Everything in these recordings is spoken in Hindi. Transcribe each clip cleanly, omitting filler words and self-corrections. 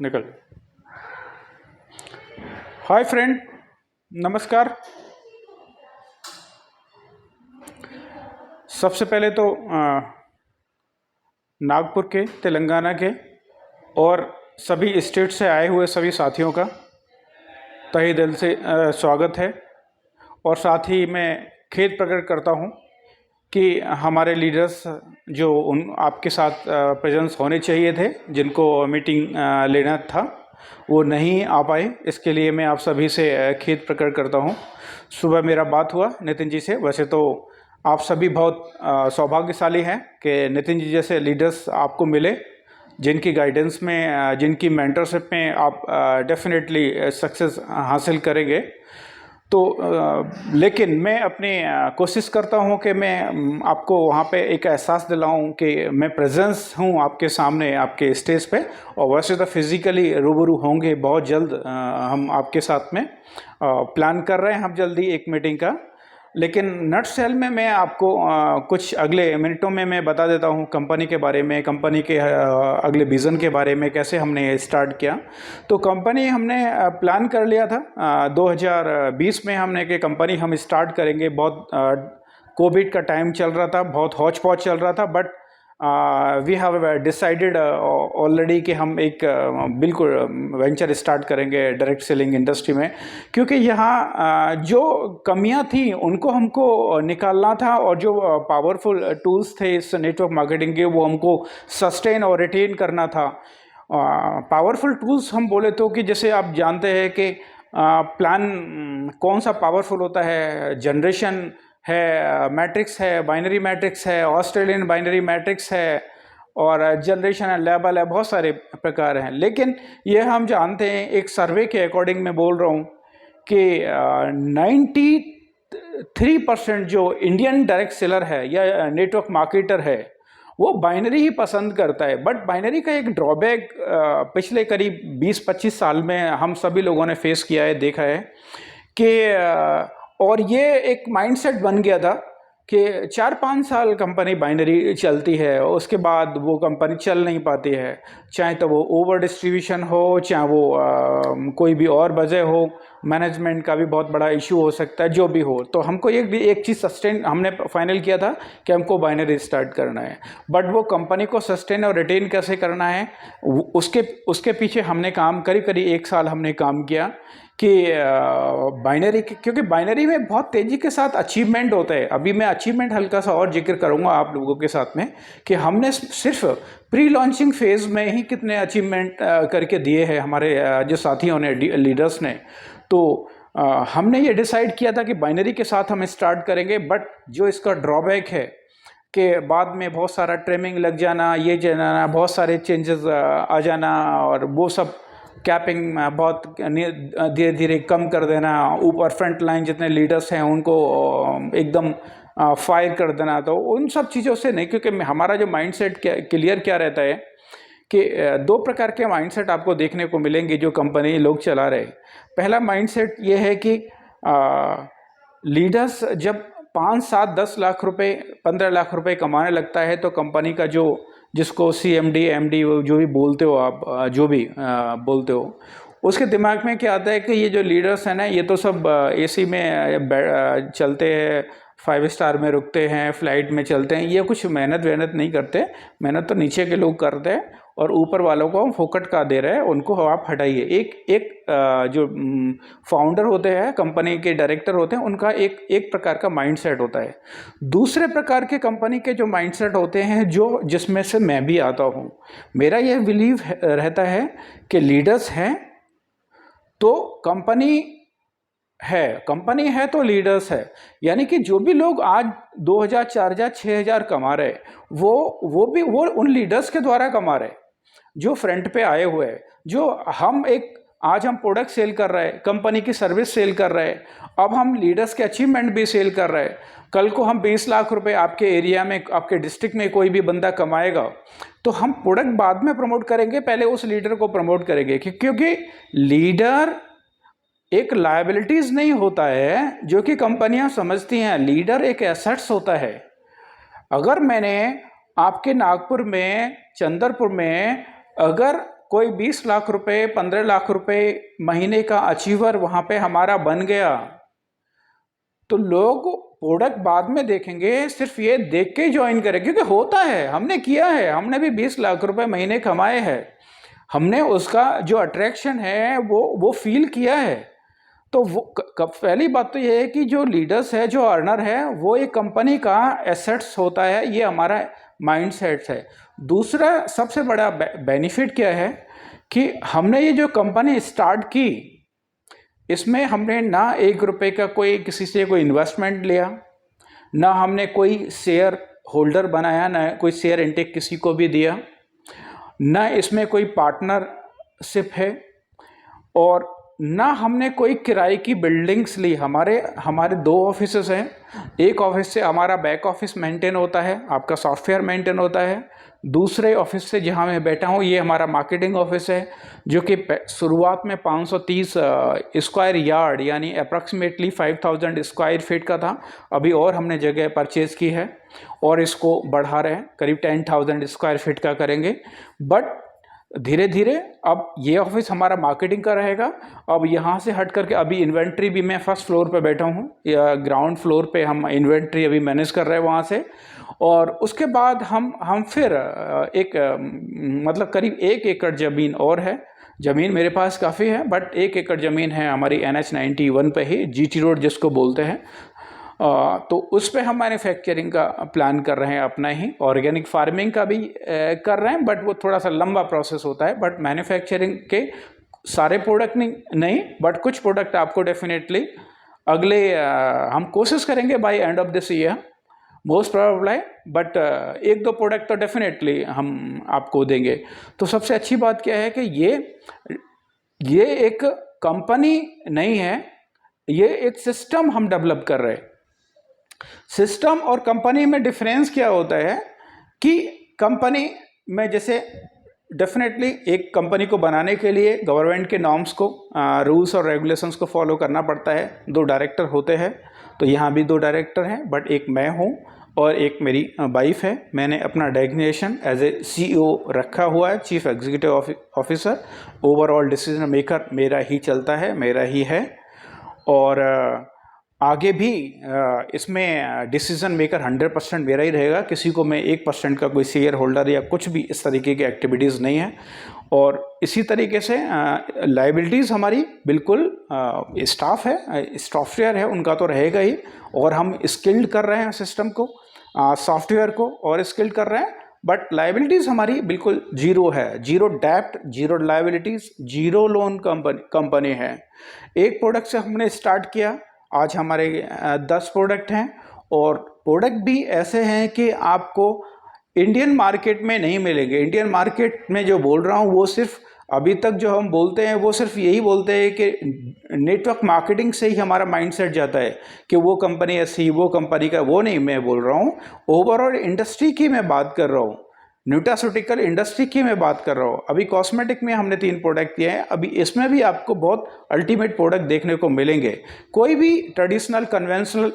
निकल। हाय फ्रेंड, नमस्कार। सबसे पहले तो नागपुर के, तेलंगाना के और सभी स्टेट से आए हुए सभी साथियों का तहे दिल से स्वागत है। और साथ ही मैं खेद प्रकट करता हूँ कि हमारे लीडर्स जो आपके साथ प्रेजेंस होने चाहिए थे, जिनको मीटिंग लेना था, वो नहीं आ पाए। इसके लिए मैं आप सभी से खेद प्रकट करता हूँ। सुबह मेरा बात हुआ नितिन जी से। वैसे तो आप सभी बहुत सौभाग्यशाली हैं कि नितिन जी जैसे लीडर्स आपको मिले, जिनकी गाइडेंस में, जिनकी मेंटरशिप में आप डेफिनेटली सक्सेस हासिल करेंगे। तो लेकिन मैं अपनी कोशिश करता हूं कि मैं आपको वहां पे एक एहसास दिलाऊं कि मैं प्रेजेंस हूं आपके सामने, आपके स्टेज पे। और वैसे तो फिज़िकली रूबरू होंगे बहुत जल्द। हम आपके साथ में प्लान कर रहे हैं हम जल्दी एक मीटिंग का। लेकिन नट सेल में मैं आपको कुछ अगले मिनटों में मैं बता देता हूँ कंपनी के बारे में, कंपनी के अगले विज़न के बारे में, कैसे हमने स्टार्ट किया। तो कंपनी हमने प्लान कर लिया था 2020 में हमने कि कंपनी हम स्टार्ट करेंगे। बहुत कोविड का टाइम चल रहा था, बहुत हौच पौच चल रहा था, but we have decided already कि हम एक बिल्कुल वेंचर स्टार्ट करेंगे डायरेक्ट सेलिंग इंडस्ट्री में। क्योंकि यहाँ जो कमियां थी उनको हमको निकालना था, और जो पावरफुल टूल्स थे इस नेटवर्क मार्केटिंग के, वो हमको सस्टेन और रिटेन करना था। पावरफुल टूल्स हम बोले तो कि जैसे आप जानते हैं कि प्लान कौन सा पावरफुल होता है। जनरेशन है, मैट्रिक्स है, बाइनरी मैट्रिक्स है, ऑस्ट्रेलियन बाइनरी मैट्रिक्स है, और जनरेशन है, लेबल है, बहुत सारे प्रकार हैं। लेकिन ये हम जानते हैं, एक सर्वे के अकॉर्डिंग मैं बोल रहा हूँ कि 93% जो इंडियन डायरेक्ट सेलर है या नेटवर्क मार्केटर है, वो बाइनरी ही पसंद करता है। बट बाइनरी का एक ड्रॉबैक पिछले करीब 20-25 साल में हम सभी लोगों ने फेस किया है, देखा है कि और ये एक माइंडसेट बन गया था कि 4-5 साल कंपनी बाइनरी चलती है, और उसके बाद वो कंपनी चल नहीं पाती है। चाहे तो वो ओवर डिस्ट्रीब्यूशन हो, चाहे वो कोई भी और वजह हो, मैनेजमेंट का भी बहुत बड़ा इशू हो सकता है, जो भी हो। तो हमको एक चीज़ सस्टेन हमने फाइनल किया था कि हमको बाइनरी स्टार्ट करना है। बट वो कंपनी को सस्टेन और रिटेन कैसे करना है, उसके पीछे हमने काम करीब 1 साल हमने काम किया कि बाइनरी, क्योंकि बाइनरी में बहुत तेज़ी के साथ अचीवमेंट होता है। अभी मैं अचीवमेंट हल्का सा और जिक्र करूंगा आप लोगों के साथ में कि हमने सिर्फ प्री लॉन्चिंग फेज़ में ही कितने अचीवमेंट करके दिए हैं हमारे जो साथियों ने, लीडर्स ने। तो हमने ये डिसाइड किया था कि बाइनरी के साथ हम स्टार्ट करेंगे। बट जो इसका ड्रॉबैक है कि बाद में बहुत सारा ट्रिमिंग लग जाना, ये जाना, बहुत सारे चेंजेस आ जाना, और वो सब कैपिंग बहुत धीरे धीरे कम कर देना, ऊपर फ्रंट लाइन जितने लीडर्स हैं उनको एकदम फायर कर देना। तो उन सब चीज़ों से नहीं, क्योंकि हमारा जो माइंडसेट क्लियर क्या रहता है कि 2 प्रकार के माइंडसेट आपको देखने को मिलेंगे जो कंपनी लोग चला रहे। पहला माइंडसेट ये है कि लीडर्स जब 5-7-10 लाख रुपए, 15 लाख रुपए कमाने लगता है, तो कंपनी का जो, जिसको CMD MD जो भी बोलते हो आप, जो भी बोलते हो, उसके दिमाग में क्या आता है कि ये जो लीडर्स हैं ना, ये तो सब AC में चलते हैं, 5 स्टार में रुकते हैं, फ्लाइट में चलते हैं, ये कुछ मेहनत वेहनत नहीं करते। मेहनत तो नीचे के लोग करते हैं, और ऊपर वालों को हम फोकट का दे रहे हैं, उनको आप हटाइए। एक जो फाउंडर होते हैं, कंपनी के डायरेक्टर होते हैं, उनका एक प्रकार का माइंडसेट होता है। दूसरे प्रकार के कंपनी के जो माइंडसेट होते हैं, जो जिसमें से मैं भी आता हूँ, मेरा यह बिलीव रहता है कि लीडर्स हैं तो कंपनी है तो लीडर्स है। यानी कि जो भी लोग आज 2000, 4000, 6000 कमा रहे, वो उन लीडर्स के द्वारा कमा रहे जो फ्रंट पे आए हुए हैं। जो आज हम प्रोडक्ट सेल कर रहे हैं, कंपनी की सर्विस सेल कर रहे हैं, अब हम लीडर्स के अचीवमेंट भी सेल कर रहे हैं। कल को हम 20 लाख रुपए आपके एरिया में, आपके डिस्ट्रिक्ट में कोई भी बंदा कमाएगा, तो हम प्रोडक्ट बाद में प्रमोट करेंगे, पहले उस लीडर को प्रमोट करेंगे। क्योंकि लीडर एक लायबिलिटीज नहीं होता है जो कि कंपनियां समझती हैं। लीडर एक एसेट्स होता है। अगर मैंने आपके नागपुर में, चंद्रपुर में अगर कोई 20 लाख रुपए 15 लाख रुपए महीने का अचीवर वहाँ पे हमारा बन गया, तो लोग प्रोडक्ट बाद में देखेंगे, सिर्फ ये देख के ज्वाइन करें, क्योंकि होता है, हमने किया है, हमने भी 20 लाख रुपए महीने कमाए हैं, हमने उसका जो अट्रैक्शन है वो फील किया है। तो वो पहली बात तो ये है कि जो लीडर्स है, जो अर्नर है, वो एक कंपनी का एसेट्स होता है, ये हमारा माइंडसेट है। दूसरा सबसे बड़ा बेनिफिट क्या है कि हमने ये जो कंपनी स्टार्ट की, इसमें हमने ना 1 रुपए का कोई किसी से कोई इन्वेस्टमेंट लिया, ना हमने कोई शेयर होल्डर बनाया, ना कोई शेयर इनटेक किसी को भी दिया, ना इसमें कोई पार्टनरशिप है, और ना हमने कोई किराए की बिल्डिंग्स ली। हमारे 2 ऑफिसेस हैं। एक ऑफिस से हमारा बैक ऑफिस मेंटेन होता है, आपका सॉफ्टवेयर मेंटेन होता है। दूसरे ऑफिस से जहां मैं बैठा हूं, ये हमारा मार्केटिंग ऑफिस है, जो कि शुरुआत में 530 स्क्वायर यार्ड यानी अप्रॉक्सीमेटली 5000 स्क्वायर फीट का था। अभी और हमने जगह परचेज़ की है और इसको बढ़ा रहे हैं, करीब 10,000 स्क्वायर फीट का करेंगे। बट धीरे धीरे अब ये ऑफिस हमारा मार्केटिंग का रहेगा। अब यहाँ से हट करके अभी इन्वेंट्री भी, मैं फर्स्ट फ्लोर पे बैठा हूँ, या ग्राउंड फ्लोर पे हम इन्वेंट्री अभी मैनेज कर रहे हैं वहाँ से। और उसके बाद हम फिर मतलब करीब 1 एकड़ ज़मीन और है। ज़मीन मेरे पास काफ़ी है, बट 1 एकड़ ज़मीन है हमारी NH91 पे ही, GT रोड जिसको बोलते हैं। तो उस पे हम मैन्युफैक्चरिंग का प्लान कर रहे हैं अपना ही। ऑर्गेनिक फार्मिंग का भी कर रहे हैं, बट वो थोड़ा सा लंबा प्रोसेस होता है। बट मैन्युफैक्चरिंग के सारे प्रोडक्ट नहीं, बट कुछ प्रोडक्ट आपको डेफिनेटली अगले हम कोशिश करेंगे by end of this year most probably, but 1-2 product तो डेफिनेटली हम आपको देंगे। तो सबसे अच्छी बात क्या है कि ये एक कंपनी नहीं है, ये एक सिस्टम हम डेवलप कर रहे हैं। सिस्टम और कंपनी में डिफरेंस क्या होता है कि कंपनी में जैसे डेफिनेटली एक कंपनी को बनाने के लिए गवर्नमेंट के नॉर्म्स को, रूल्स और रेगुलेशंस को फॉलो करना पड़ता है। 2 डायरेक्टर होते हैं, तो यहाँ भी 2 डायरेक्टर हैं, बट एक मैं हूँ और एक मेरी वाइफ है। मैंने अपना डेजिग्नेशन एज ए CEO रखा हुआ है, chief executive officer. Overall decision maker मेरा ही चलता है, मेरा ही है, और आगे भी इसमें डिसीजन मेकर 100% मेरा ही रहेगा। किसी को मैं 1% का कोई शेयर होल्डर या कुछ भी इस तरीके की एक्टिविटीज़ नहीं है। और इसी तरीके से लायबिलिटीज़ हमारी बिल्कुल स्टाफ है, सॉफ्टवेयर है, उनका तो रहेगा ही। और हम स्किल्ड कर रहे हैं सिस्टम को, सॉफ्टवेयर को, और स्किल्ड कर रहे हैं। बट लायबिलिटीज़ हमारी बिल्कुल जीरो है, जीरो डेप्ट, zero liabilities, zero loan company है। एक प्रोडक्ट से हमने स्टार्ट किया, आज हमारे 10 प्रोडक्ट हैं, और प्रोडक्ट भी ऐसे हैं कि आपको इंडियन मार्केट में नहीं मिलेंगे। इंडियन मार्केट में जो बोल रहा हूँ वो सिर्फ अभी तक जो हम बोलते हैं वो सिर्फ यही बोलते हैं कि नेटवर्क मार्केटिंग से ही हमारा माइंडसेट जाता है कि वो कंपनी ऐसी, वो कंपनी का, वो नहीं मैं बोल रहा हूँ। ओवरऑल इंडस्ट्री की मैं बात कर रहा हूँ, न्यूट्रास्यूटिकल इंडस्ट्री की मैं बात कर रहा हूँ। अभी कॉस्मेटिक में हमने 3 प्रोडक्ट किए हैं, अभी इसमें भी आपको बहुत अल्टीमेट प्रोडक्ट देखने को मिलेंगे। कोई भी ट्रेडिशनल कन्वेंशनल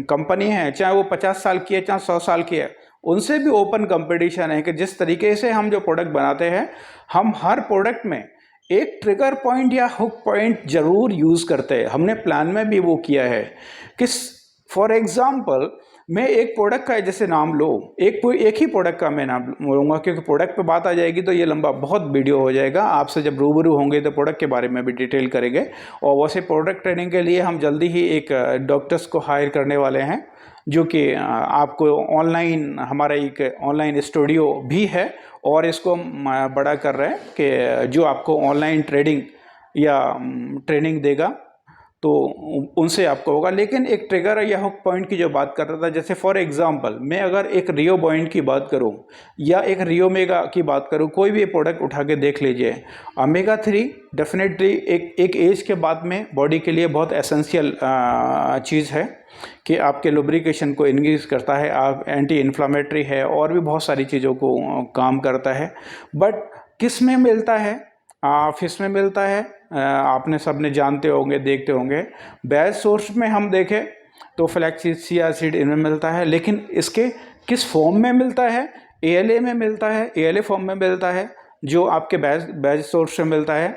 कंपनी है, चाहे वो 50 साल की है, चाहे 100 साल की है, उनसे भी ओपन कंपटीशन है कि जिस तरीके से हम जो प्रोडक्ट बनाते हैं, हम हर प्रोडक्ट में एक ट्रिगर पॉइंट या हुक पॉइंट जरूर यूज़ करते हैं। हमने प्लान में भी वो किया है कि फॉर एग्जाम्पल मैं एक प्रोडक्ट का जैसे नाम लो, एक ही प्रोडक्ट का मैं नाम लूँगा, क्योंकि प्रोडक्ट पे बात आ जाएगी तो ये लंबा बहुत वीडियो हो जाएगा। आपसे जब रूबरू होंगे तो प्रोडक्ट के बारे में भी डिटेल करेंगे। और वैसे प्रोडक्ट ट्रेनिंग के लिए हम जल्दी ही एक डॉक्टर्स को हायर करने वाले हैं, जो कि आपको ऑनलाइन, हमारा एक ऑनलाइन स्टूडियो भी है, और इसको हम बड़ा कर रहे हैं कि जो आपको ऑनलाइन ट्रेडिंग या ट्रेनिंग देगा, तो उनसे आपको होगा। लेकिन एक ट्रिगर या हुक पॉइंट की जो बात कर रहा था, जैसे फॉर एग्जांपल मैं अगर एक रियो पॉइंट की बात करूं या एक रियो मेगा की बात करूं, कोई भी प्रोडक्ट उठा के देख लीजिए। ओमेगा 3 डेफिनेटली एक एज के बाद में बॉडी के लिए बहुत एसेंशियल चीज़ है कि आपके लुब्रिकेशन को इंक्रीज करता है, आप एंटी इन्फ्लामेटरी है, और भी बहुत सारी चीज़ों को काम करता है। बट किस में मिलता है? फिश में मिलता है, आपने सबने जानते होंगे, देखते होंगे। बेस्ट सोर्स में हम देखें तो फ्लैक्सीड, चिया सीड, इनमें मिलता है। लेकिन इसके किस फॉर्म में मिलता है? ALA में मिलता है, ALA फॉर्म में मिलता है, जो आपके बेज सोर्स से मिलता है,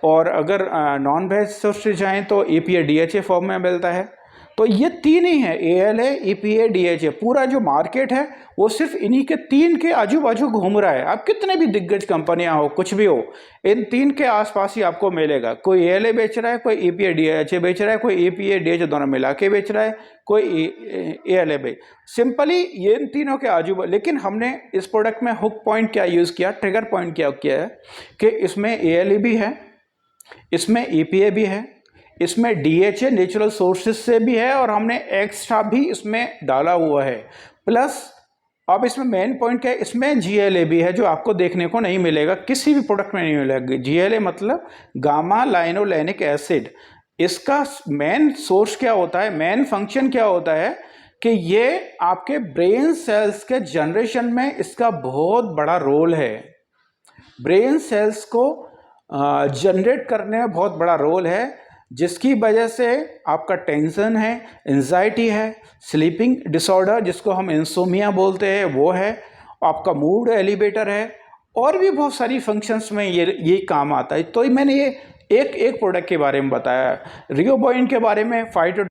और अगर नॉन बेज सोर्स से जाएँ तो EPA DHA फॉर्म में मिलता है। तो ये तीन ही है, ALA, EPA, DHA। पूरा जो मार्केट है वो सिर्फ इन्हीं के तीन के आजू बाजू घूम रहा है। आप कितने भी दिग्गज कंपनियां हो, कुछ भी हो, इन तीन के आसपास ही आपको मिलेगा। कोई ALA बेच रहा है, कोई EPA DHA बेच रहा है, कोई EPA DHA दोनों मिला के बेच रहा है, कोई ALA बेच। सिंपली ये इन तीनों के आजू, लेकिन हमने इस प्रोडक्ट में हुक पॉइंट क्या यूज़ किया, ट्रिगर पॉइंट क्या किया है कि इसमें ALA भी है, इसमें EPA भी है, इसमें DHA नेचुरल सोर्सेज से भी है, और हमने एक्स्ट्रा भी इसमें डाला हुआ है। प्लस अब इसमें मेन पॉइंट क्या है, इसमें GLA भी है, जो आपको देखने को नहीं मिलेगा, किसी भी प्रोडक्ट में नहीं मिलेगा। GLA मतलब गामा लाइनोलेनिक एसिड। इसका मेन सोर्स क्या होता है, मेन फंक्शन क्या होता है कि ये आपके ब्रेन सेल्स के जनरेशन में इसका बहुत बड़ा रोल है। ब्रेन सेल्स को जनरेट करने में बहुत बड़ा रोल है, जिसकी वजह से आपका टेंशन है, एंजाइटी है, स्लीपिंग डिसऑर्डर जिसको हम इंसोमिया बोलते हैं वो है, आपका मूड एलिवेटर है, और भी बहुत सारी फंक्शंस में ये काम आता है। तो मैंने ये एक प्रोडक्ट के बारे में बताया। रियोबॉइन के बारे में 5